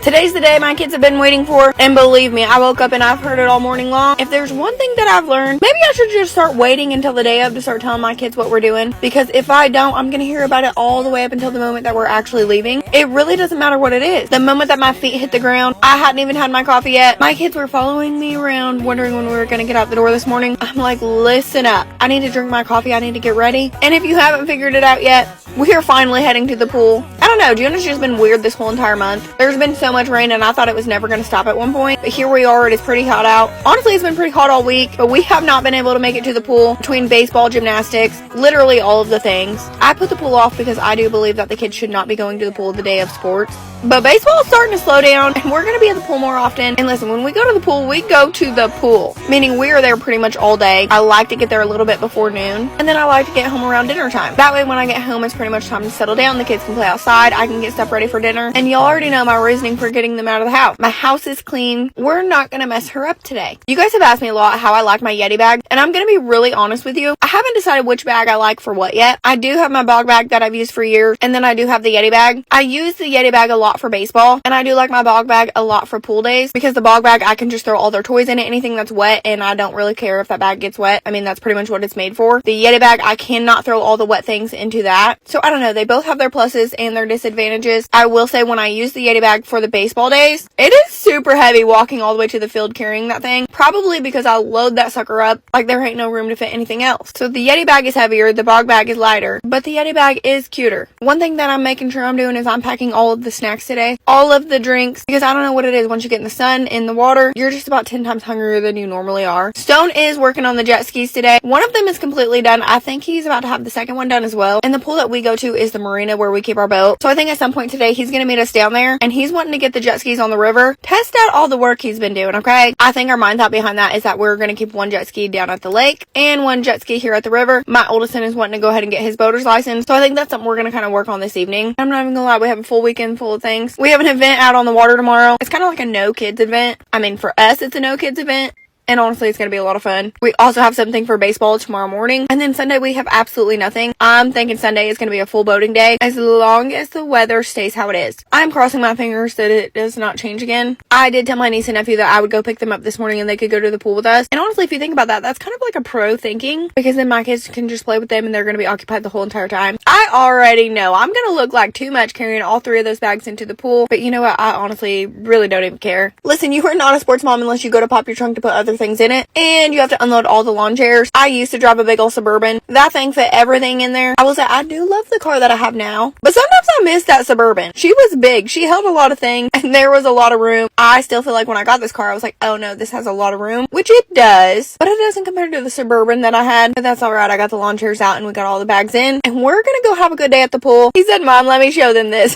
Today's the day my kids have been waiting for, and believe me, I woke up and I've heard it all morning long. If there's one thing that I've learned, maybe I should just start waiting until the day of to start telling my kids what we're doing, because if I don't, I'm gonna hear about it all the way up until the moment that we're actually leaving. It really doesn't matter what it is. The moment that my feet hit the ground, I hadn't even had my coffee yet. My kids were following me around, wondering when we were gonna get out the door this morning. I'm like, listen up. I need to drink my coffee. I need to get ready. And if you haven't figured it out yet, we are finally heading to the pool. I don't know, June has just been weird this whole entire month. There's been so much rain and I thought it was never going to stop at one point. But here we are, it is pretty hot out. Honestly, it's been pretty hot all week, but we have not been able to make it to the pool between baseball, gymnastics, literally all of the things. I put the pool off because I do believe that the kids should not be going to the pool the day of sports. But baseball is starting to slow down and we're going to be at the pool more often. And listen, when we go to the pool, we go to the pool, meaning we are there pretty much all day. I like to get there a little bit before noon, and then I like to get home around dinner time. That way when I get home, it's pretty much time to settle down. The kids can play outside. I can get stuff ready for dinner. And y'all already know my reasoning for getting them out of the house. My house is clean. We're not going to mess her up today. You guys have asked me a lot how I like my Yeti bag, and I'm going to be really honest with you. I haven't decided which bag I like for what yet. I do have my bog bag that I've used for years, and then I do have the Yeti bag. I use the Yeti bag a lot for baseball, and I do like my bog bag a lot for pool days, because the bog bag, I can just throw all their toys in it, anything that's wet, and I don't really care if that bag gets wet. I mean, that's pretty much what it's made for. The Yeti bag, I cannot throw all the wet things into that. So I don't know, they both have their pluses and their disadvantages. I will say when I use the Yeti bag for the baseball days, it is super heavy walking all the way to the field carrying that thing, probably because I load that sucker up like there ain't no room to fit anything else. So the Yeti bag is heavier, the bog bag is lighter, but the Yeti bag is cuter. One thing that I'm making sure I'm doing is I'm packing all of the snacks today, all of the drinks, because I don't know what it is. Once you get in the sun, in the water, you're just about 10 times hungrier than you normally are. Stone is working on the jet skis today. One of them is completely done. I think he's about to have the second one done as well. And the pool that we go to is the marina where we keep our boat. So I think at some point today, he's going to meet us down there, and he's wanting to get the jet skis on the river, test out all the work he's been doing, okay? I think our mind thought behind that is that we're going to keep one jet ski down at the lake and one jet ski here at the river. My oldest son is wanting to go ahead and get his boater's license. So I think that's something we're going to kind of work on this evening. I'm not even going to lie, we have a full weekend full of things. We have an event out on the water tomorrow. It's kind of like a no kids event. I mean, for us, it's a no kids event. And honestly, it's going to be a lot of fun. We also have something for baseball tomorrow morning. And then Sunday, we have absolutely nothing. I'm thinking Sunday is going to be a full boating day, as long as the weather stays how it is. I'm crossing my fingers that it does not change again. I did tell my niece and nephew that I would go pick them up this morning and they could go to the pool with us. And honestly, if you think about that, that's kind of like a pro thinking, because then my kids can just play with them and they're going to be occupied the whole entire time. I already know I'm going to look like too much carrying all three of those bags into the pool. But you know what? I honestly really don't even care. Listen, you are not a sports mom unless you go to pop your trunk to put other things in it, and you have to unload all the lawn chairs. I used to drive a big old Suburban. That thing fit everything in there. I will say I do love the car that I have now, but sometimes I miss that Suburban. She was big. She held a lot of things, and there was a lot of room. I still feel like when I got this car, I was like, oh no, this has a lot of room, which it does, but it doesn't compare to the Suburban that I had. But that's all right. I got the lawn chairs out and we got all the bags in, and we're gonna go have a good day at the pool. He said, Mom, let me show them this.